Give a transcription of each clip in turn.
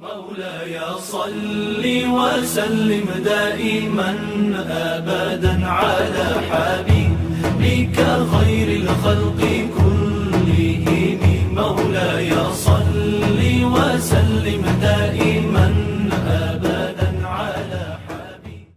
مولاي صل وسلم دائما أبدا على حبيبك خير الخلق كلهم مولاي صل وسلم دائما أبدا على حبيبك.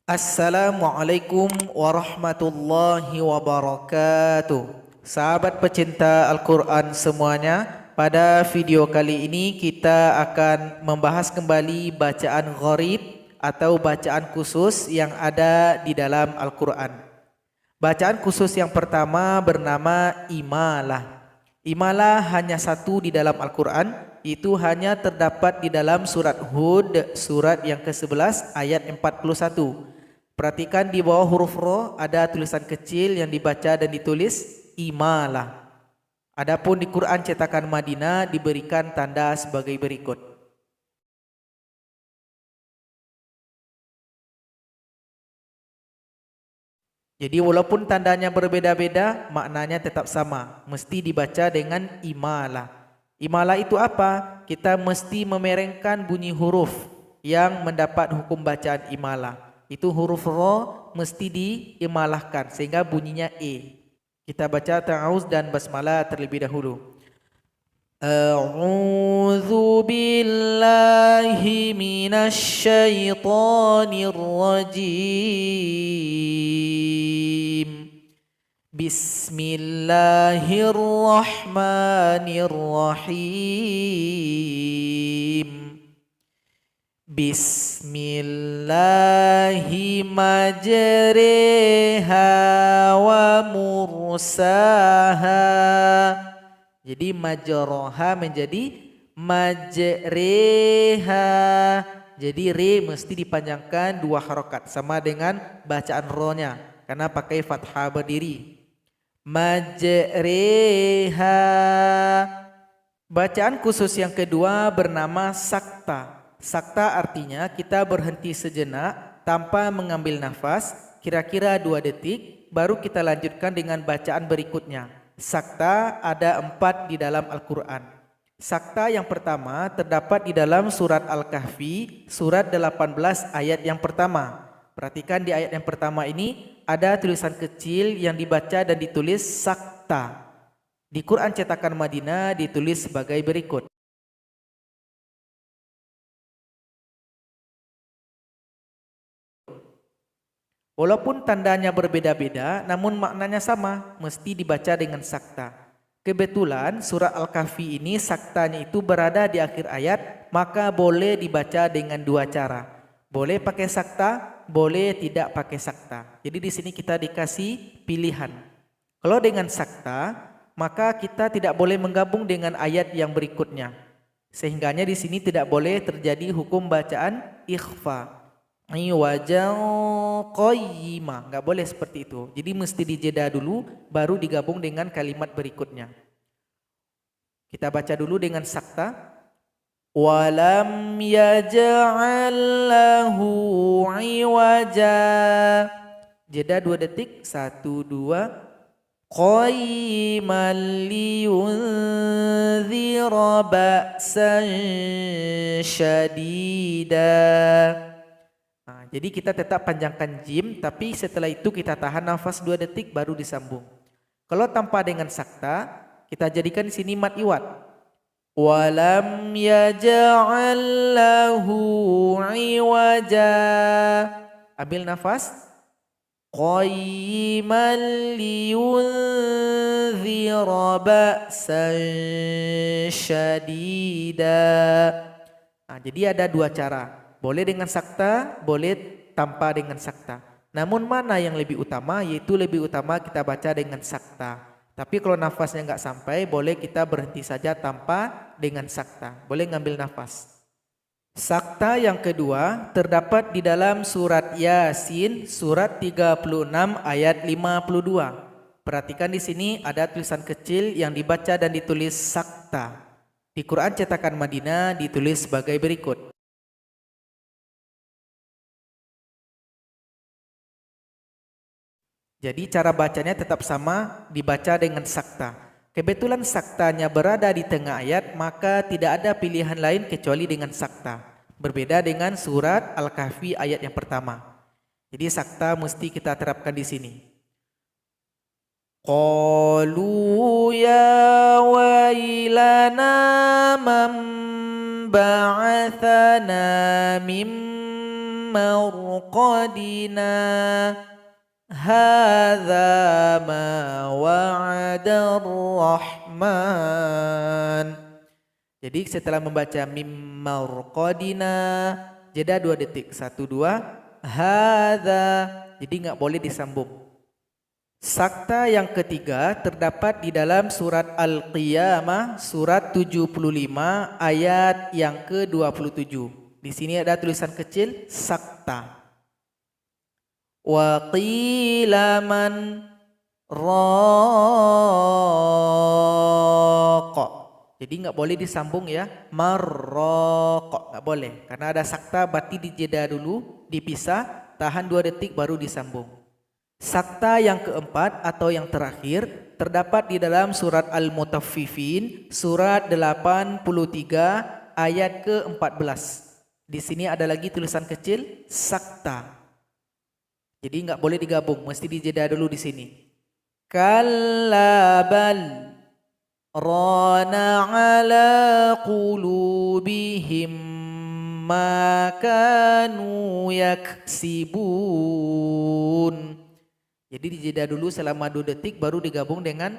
Assalamualaikum warahmatullahi wabarakatuh. Sahabat pecinta Al-Quran semuanya, pada video kali ini kita akan membahas kembali bacaan gharib atau bacaan khusus yang ada di dalam Al-Quran. Bacaan khusus yang pertama bernama imalah. Imalah hanya satu di dalam Al-Quran, itu hanya terdapat di dalam surat Hud, surat yang ke-11 ayat 41. Perhatikan di bawah huruf ro ada tulisan kecil yang dibaca dan ditulis imalah. Adapun di Quran cetakan Madinah diberikan tanda sebagai berikut. Jadi walaupun tandanya berbeda-beda, maknanya tetap sama, mesti dibaca dengan imalah. Imalah itu apa? Kita mesti memerengkan bunyi huruf yang mendapat hukum bacaan imalah. Itu huruf ro mesti diimalahkan sehingga bunyinya e. Kita baca ta'awuz dan basmalah terlebih dahulu. A'udzu billahi minasy syaithanir rajim. Bismillahirrahmanirrahim. Bismillahi majriha wa mursaha. Jadi majroha menjadi majriha. Jadi re mesti dipanjangkan 2 harokat sama dengan bacaan ro-nya karena pakai fathah berdiri. Majriha. Bacaan khusus yang kedua bernama sakta. Sakta artinya kita berhenti sejenak tanpa mengambil nafas, kira-kira 2 detik, baru kita lanjutkan dengan bacaan berikutnya. Sakta ada 4 di dalam Al-Quran. Sakta yang pertama terdapat di dalam surat Al-Kahfi, surat 18 ayat yang pertama. Perhatikan di ayat yang pertama ini ada tulisan kecil yang dibaca dan ditulis sakta. Di Quran cetakan Madinah ditulis sebagai berikut. Walaupun tandanya berbeda-beda, namun maknanya sama, mesti dibaca dengan sakta. Kebetulan surah Al-Kahfi ini saktanya itu berada di akhir ayat, maka boleh dibaca dengan 2 cara. Boleh pakai sakta, boleh tidak pakai sakta. Jadi di sini kita dikasih pilihan. Kalau dengan sakta, maka kita tidak boleh menggabung dengan ayat yang berikutnya. Sehingganya di sini tidak boleh terjadi hukum bacaan ikhfa. Iwajan qayyima, nggak boleh seperti itu. Jadi mesti dijeda dulu baru digabung dengan kalimat berikutnya. Kita baca dulu dengan sakta. Walam yaj'al lahu iwaja. Jeda 2 detik. 1 2. Qayyiman liyunzira ba'san syadida. Jadi kita tetap panjangkan jim, tapi setelah itu kita tahan nafas 2 detik baru disambung. Kalau tanpa dengan sakta, kita jadikan di sini mad iwad. Walam yaj'al lahu iwaja. Ambil nafas. Qayyiman liyunzira ba'san syadida. Jadi ada 2 cara. Boleh dengan sakta, boleh tanpa dengan sakta. Namun mana yang lebih utama? Yaitu lebih utama kita baca dengan sakta. Tapi kalau nafasnya nggak sampai, boleh kita berhenti saja tanpa dengan sakta. Boleh ngambil nafas. Sakta yang kedua terdapat di dalam surat Yasin, surat 36 ayat 52. Perhatikan di sini ada tulisan kecil yang dibaca dan ditulis sakta. Di Quran cetakan Madinah ditulis sebagai berikut. Jadi cara bacanya tetap sama, dibaca dengan sakta. Kebetulan saktanya berada di tengah ayat, maka tidak ada pilihan lain kecuali dengan sakta. Berbeda dengan surat Al-Kahfi ayat yang pertama. Jadi sakta mesti kita terapkan di sini. Qalu ya wailana man ba'athana min marqadina hadza ma wa'ada ar-rahman. Jadi setelah membaca mim marqadina, jeda 2 detik. 1 2 hadza. Jadi enggak boleh disambung. Sakta yang ketiga terdapat di dalam surat Al-Qiyamah surat 75 ayat yang ke-27. Di sini ada tulisan kecil sakta. Wa qila man raqa. Jadi enggak boleh disambung ya. Marraqa enggak boleh karena ada sakta, berarti dijeda dulu, dipisah, tahan 2 detik baru disambung. Sakta yang keempat atau yang terakhir terdapat di dalam surat Al-Mutaffifin surat 83 ayat ke-14. Di sini ada lagi tulisan kecil sakta. Jadi enggak boleh digabung, mesti dijeda dulu di sini. Kalla bal rana ala qulubihim ma kanu yaksibun. Jadi dijeda dulu selama 2 detik baru digabung dengan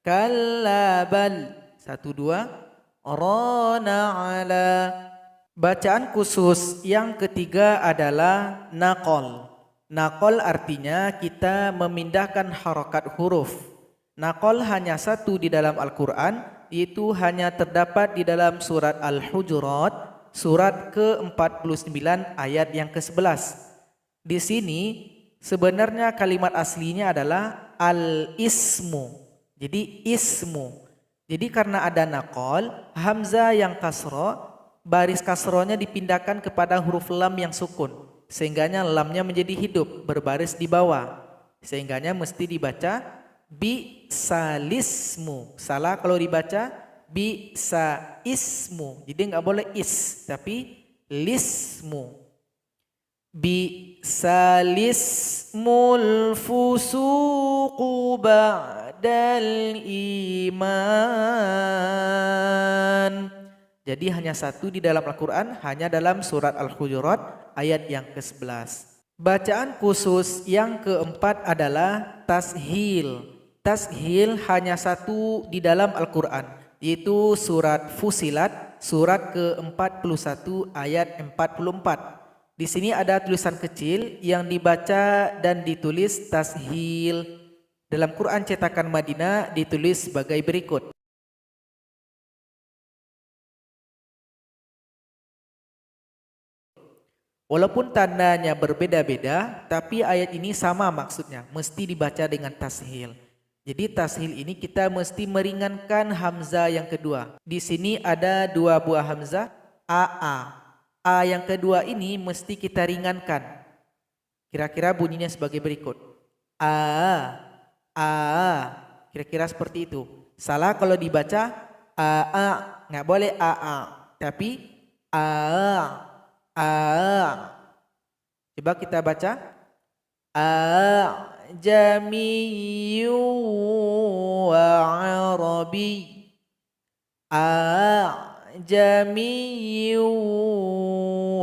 kallabal. 1 2 rana ala. Bacaan khusus yang ketiga adalah naqal. Naqal artinya kita memindahkan harokat huruf. Naqal hanya satu di dalam Al-Quran, yaitu hanya terdapat di dalam surat Al-Hujurat surat ke-49 ayat yang ke-11. Di sini sebenarnya kalimat aslinya adalah al-ismu. Jadi ismu. Jadi karena ada naqal, hamzah yang kasro, baris kasronya dipindahkan kepada huruf lam yang sukun. Sehingganya lamnya menjadi hidup, berbaris di bawah. Sehingganya mesti dibaca bi-salismu. Salah kalau dibaca bi-sa-ismu. Jadi enggak boleh is, tapi lismu. Bi'salismul fusuqu ba'dal iman. Jadi hanya satu di dalam Al-Quran, hanya dalam surat Al-Hujurat ayat yang ke-11. Bacaan khusus yang keempat adalah tashil. Tashil hanya satu di dalam Al-Quran, yaitu surat Fusilat surat ke-41 ayat 44. Di sini ada tulisan kecil yang dibaca dan ditulis tashil. Dalam Quran cetakan Madinah ditulis sebagai berikut. Walaupun tandanya berbeda-beda, tapi ayat ini sama maksudnya, mesti dibaca dengan tashil. Jadi tashil ini kita mesti meringankan hamzah yang kedua. Di sini ada 2 buah hamzah, aa. A yang kedua ini mesti kita ringankan. Kira-kira bunyinya sebagai berikut. A. Kira-kira seperti itu. Salah kalau dibaca a. Nggak boleh a. Tapi a. Coba kita baca. A jamiyyu wa arabi. A jamiyyu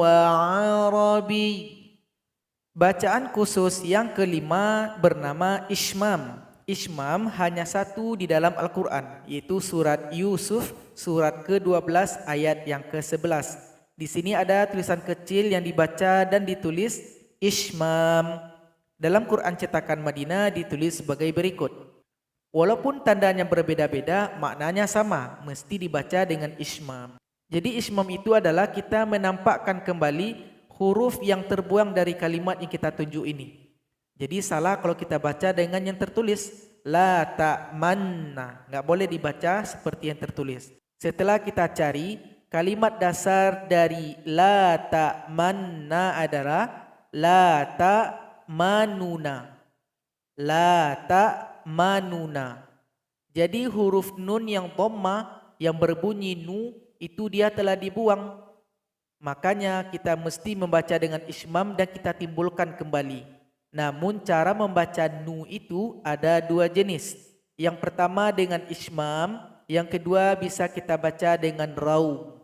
wa arabi. Bacaan khusus yang kelima bernama ishmam. Ishmam hanya satu di dalam Al-Quran, yaitu surat Yusuf surat ke-12 ayat yang ke-11. Di sini ada tulisan kecil yang dibaca dan ditulis ishmam. Dalam Quran cetakan Madinah ditulis sebagai berikut. Walaupun tandanya berbeda-beda, maknanya sama, mesti dibaca dengan ishmam. Jadi ishmam itu adalah kita menampakkan kembali huruf yang terbuang dari kalimat yang kita tunjuk ini. Jadi salah kalau kita baca dengan yang tertulis. La ta'manna. Nggak boleh dibaca seperti yang tertulis. Setelah kita cari, kalimat dasar dari la ta'manna adalah la ta'manuna. La ta'manuna. Jadi huruf nun yang dhamma yang berbunyi nu itu dia telah dibuang. Makanya kita mesti membaca dengan ismam dan kita timbulkan kembali. Namun cara membaca nu itu ada dua jenis. Yang pertama dengan ismam, yang kedua bisa kita baca dengan raum.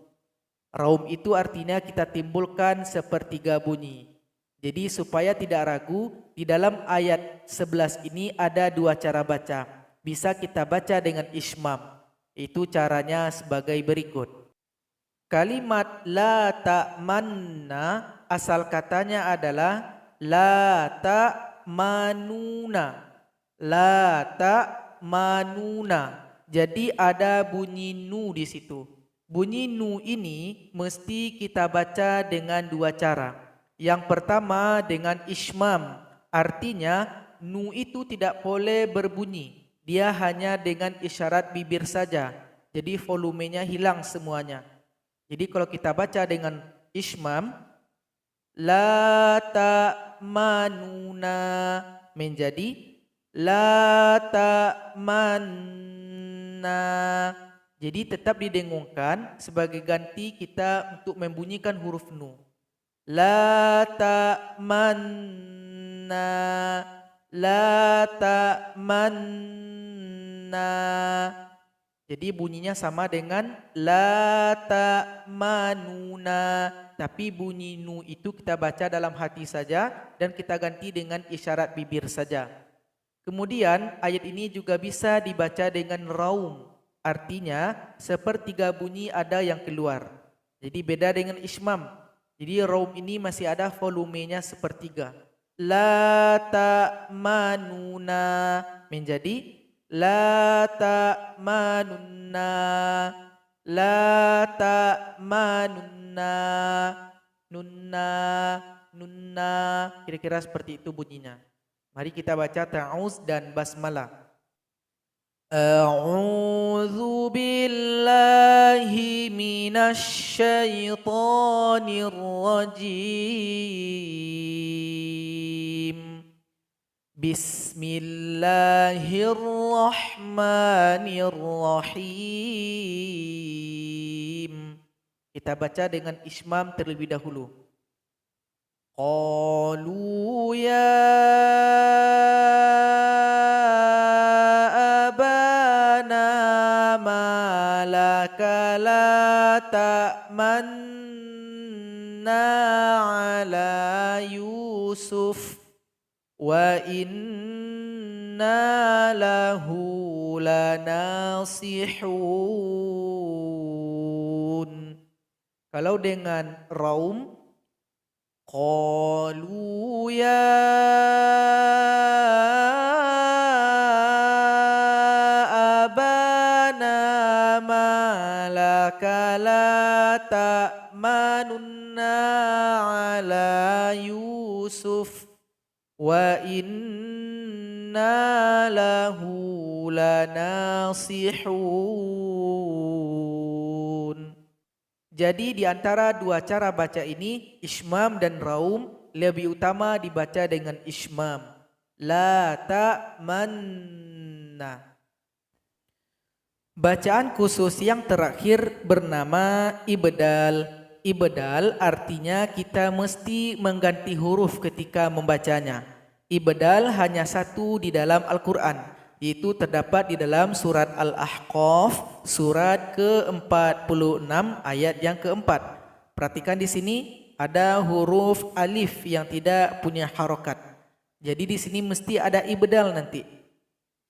Raum itu artinya kita timbulkan sepertiga bunyi. Jadi supaya tidak ragu, di dalam ayat 11 ini ada dua cara baca. Bisa kita baca dengan ismam. Itu caranya sebagai berikut. Kalimat la ta'manna asal katanya adalah la ta'manuna. La ta'manuna. Jadi ada bunyi nu di situ. Bunyi nu ini mesti kita baca dengan dua cara. Yang pertama dengan ismam. Artinya nu itu tidak boleh berbunyi. Dia hanya dengan isyarat bibir saja. Jadi volumenya hilang semuanya. Jadi kalau kita baca dengan ismam, la ta'manuna menjadi la ta'manna. Jadi tetap didengungkan sebagai ganti kita untuk membunyikan huruf nu. La ta'manna, la ta'manna. Jadi bunyinya sama dengan la ta'manuna. Tapi bunyi nu itu kita baca dalam hati saja dan kita ganti dengan isyarat bibir saja. Kemudian ayat ini juga bisa dibaca dengan raum. Artinya sepertiga bunyi ada yang keluar. Jadi beda dengan ismam. Jadi raum ini masih ada volumenya sepertiga. La ta'manuna menjadi la ta'manunna, la ta'manunna, nunna, nunna. Kira-kira seperti itu bunyinya. Mari kita baca ta'awuz dan basmalah. A'udzu billahi minasy syaithanir rajim. Bismillahirrahmanirrahim. Kita baca dengan ismam terlebih dahulu. Qalu ya abana malaka la ta'manna ala Yusuf wa inna lahu lanasihun. Kalau dengan raum, qalu ya abana malaka la ta'manunna ala Yusuf wa inna lahu lanasihun. Jadi di antara dua cara baca ini, ismam dan raum, lebih utama dibaca dengan ismam. La ta'manna. Bacaan khusus yang terakhir bernama ibdal. Ibdal artinya kita mesti mengganti huruf ketika membacanya. Ibdal hanya satu di dalam Al-Quran. Itu terdapat di dalam surat Al-Ahqaf, surat ke-46 ayat yang keempat. Perhatikan di sini ada huruf alif yang tidak punya harokat. Jadi di sini mesti ada ibdal nanti.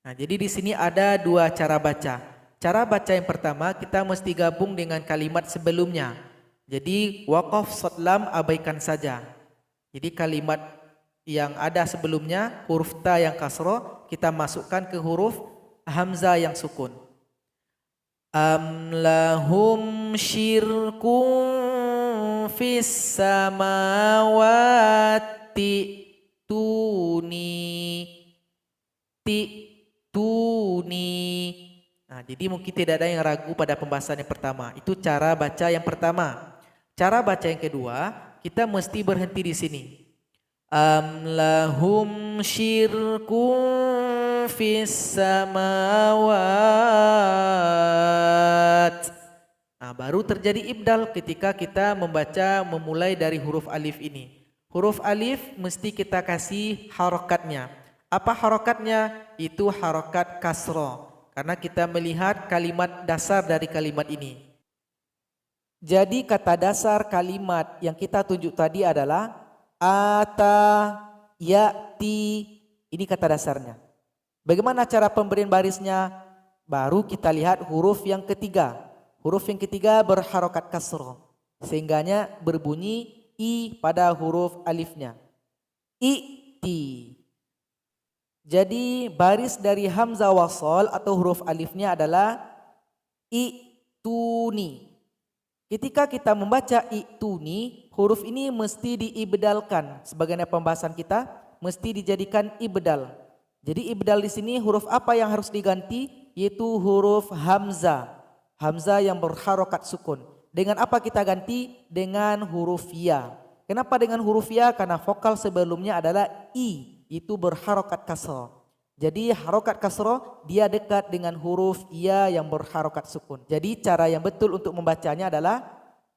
Nah, jadi di sini ada dua cara baca. Cara baca yang pertama kita mesti gabung dengan kalimat sebelumnya. Jadi waqaf shad lam abaikan saja. Jadi kalimat yang ada sebelumnya huruf ta yang kasroh kita masukkan ke huruf hamzah yang sukun. Am lahum syirkun fis samawati tuni. Nah, jadi mungkin tidak ada yang ragu pada pembahasan yang pertama. Itu cara baca yang pertama. Cara baca yang kedua, kita mesti berhenti di sini. Am lahum syirkun fis samawat. Nah, baru terjadi ibdal ketika kita memulai dari huruf alif ini. Huruf alif mesti kita kasih harokatnya. Apa harokatnya? Itu harokat kasroh. Karena kita melihat kalimat dasar dari kalimat ini. Jadi kata dasar kalimat yang kita tunjuk tadi adalah ata, ya'ti. Ini kata dasarnya. Bagaimana cara pemberian barisnya? Baru kita lihat huruf yang ketiga. Huruf yang ketiga berharokat kasroh. Sehingganya berbunyi i pada huruf alifnya. I'ti. Jadi baris dari hamzah wasol atau huruf alifnya adalah i'tuni. Ketika kita membaca i'tuni, huruf ini mesti diibdalkan. Sebagaimana pembahasan kita, mesti dijadikan ibdal. Jadi ibdal di sini huruf apa yang harus diganti? Yaitu huruf hamzah. Hamzah yang berharokat sukun. Dengan apa kita ganti? Dengan huruf ya. Kenapa dengan huruf ya? Karena vokal sebelumnya adalah i. Itu berharokat kasroh. Jadi harokat kasroh dia dekat dengan huruf ya yang berharokat sukun. Jadi cara yang betul untuk membacanya adalah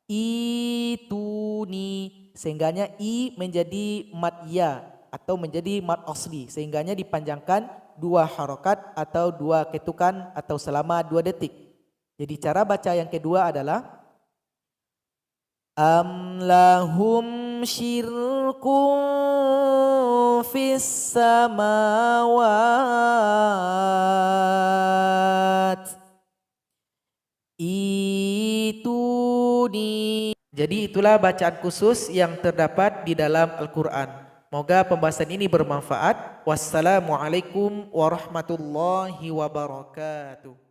ituni. Sehingganya i menjadi mad ya atau menjadi mad asli. Sehingganya dipanjangkan 2 harokat atau 2 ketukan atau selama 2 detik. Jadi cara baca yang kedua adalah am lahum syirkun fis samawat ituni. Jadi itulah bacaan khusus yang terdapat di dalam Al-Quran. Moga pembahasan ini bermanfaat. Wassalamualaikum warahmatullahi wabarakatuh.